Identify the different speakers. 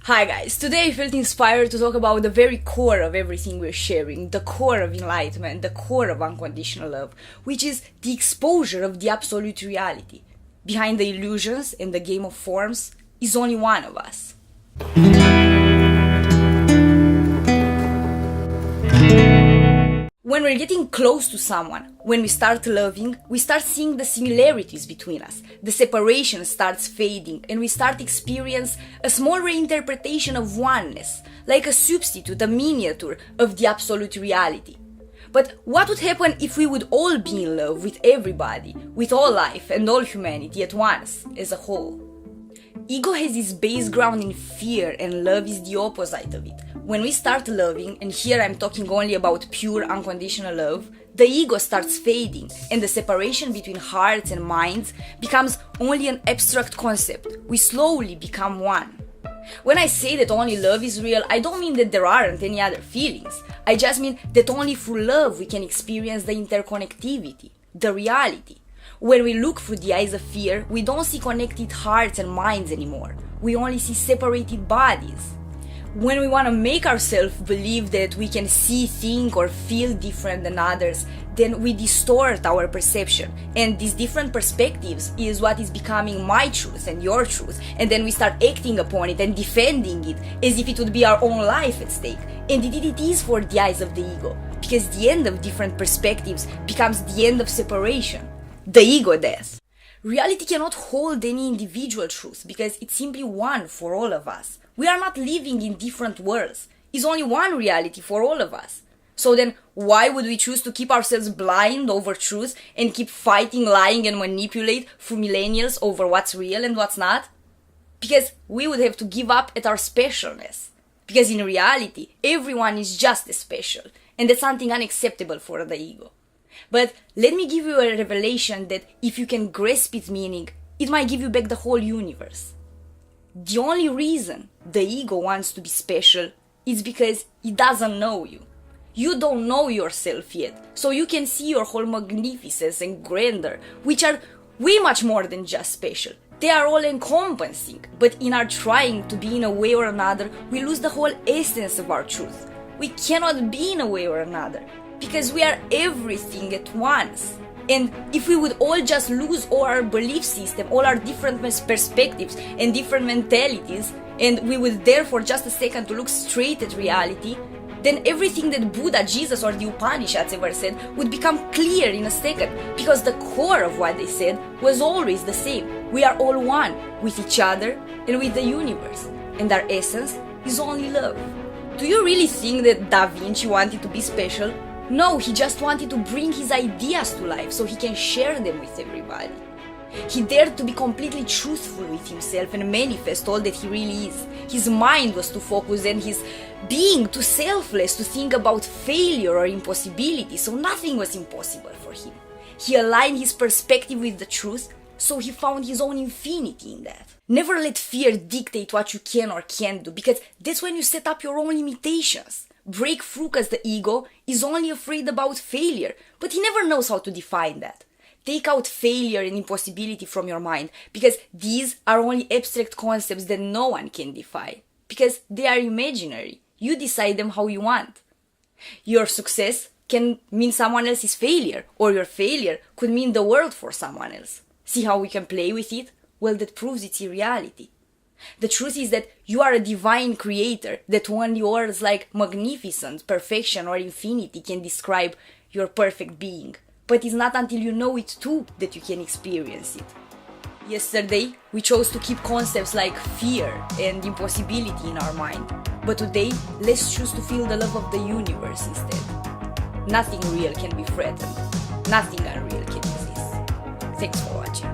Speaker 1: Hi guys, today I felt inspired to talk about the very core of everything we're sharing, the core of enlightenment, the core of unconditional love, which is the exposure of the absolute reality. Behind the illusions and the game of forms is only one of us. When we're getting close to someone, when we start loving, we start seeing the similarities between us. The separation starts fading and we start experience a small reinterpretation of oneness, like a substitute, a miniature of the absolute reality. But what would happen if we would all be in love with everybody, with all life and all humanity at once, as a whole? Ego has its base ground in fear, and love is the opposite of it. When we start loving, and here I'm talking only about pure unconditional love, the ego starts fading, and the separation between hearts and minds becomes only an abstract concept. We slowly become one. When I say that only love is real, I don't mean that there aren't any other feelings. I just mean that only through love we can experience the interconnectivity, the reality. When we look through the eyes of fear, we don't see connected hearts and minds anymore. We only see separated bodies. When we want to make ourselves believe that we can see, think, or feel different than others, then we distort our perception. And these different perspectives is what is becoming my truth and your truth. And then we start acting upon it and defending it as if it would be our own life at stake. And indeed it is for the eyes of the ego, because the end of different perspectives becomes the end of separation. The ego death. Reality cannot hold any individual truth because it's simply one for all of us. We are not living in different worlds. It's only one reality for all of us. So then why would we choose to keep ourselves blind over truth and keep fighting, lying and manipulate for millennials over what's real and what's not? Because we would have to give up at our specialness. Because in reality, everyone is just as special, and that's something unacceptable for the ego. But let me give you a revelation that if you can grasp its meaning, it might give you back the whole universe. The only reason the ego wants to be special is because it doesn't know you. You don't know yourself yet, so you can see your whole magnificence and grandeur, which are way much more than just special. They are all encompassing, but in our trying to be in a way or another, we lose the whole essence of our truth. We cannot be in a way or another, because we are everything at once. And if we would all just lose all our belief system, all our different perspectives and different mentalities, and we would therefore just a second to look straight at reality, then everything that Buddha, Jesus or the Upanishads ever said would become clear in a second, because the core of what they said was always the same. We are all one with each other and with the universe, and our essence is only love. Do you really think that Da Vinci wanted to be special? No, he just wanted to bring his ideas to life so he can share them with everybody. He dared to be completely truthful with himself and manifest all that he really is. His mind was too focused and his being too selfless to think about failure or impossibility, so nothing was impossible for him. He aligned his perspective with the truth, so he found his own infinity in that. Never let fear dictate what you can or can't do, because that's when you set up your own limitations. Break through, because the ego is only afraid about failure, but he never knows how to define that. Take out failure and impossibility from your mind, because these are only abstract concepts that no one can define, because they are imaginary. You decide them how you want. Your success can mean someone else's failure, or your failure could mean the world for someone else. See how we can play with it? Well, that proves its irreality. The truth is that you are a divine creator, that only words like magnificent, perfection, or infinity can describe your perfect being. But it's not until you know it too that you can experience it. Yesterday, we chose to keep concepts like fear and impossibility in our mind. But today, let's choose to feel the love of the universe instead. Nothing real can be threatened. Nothing unreal can exist. Thanks for watching.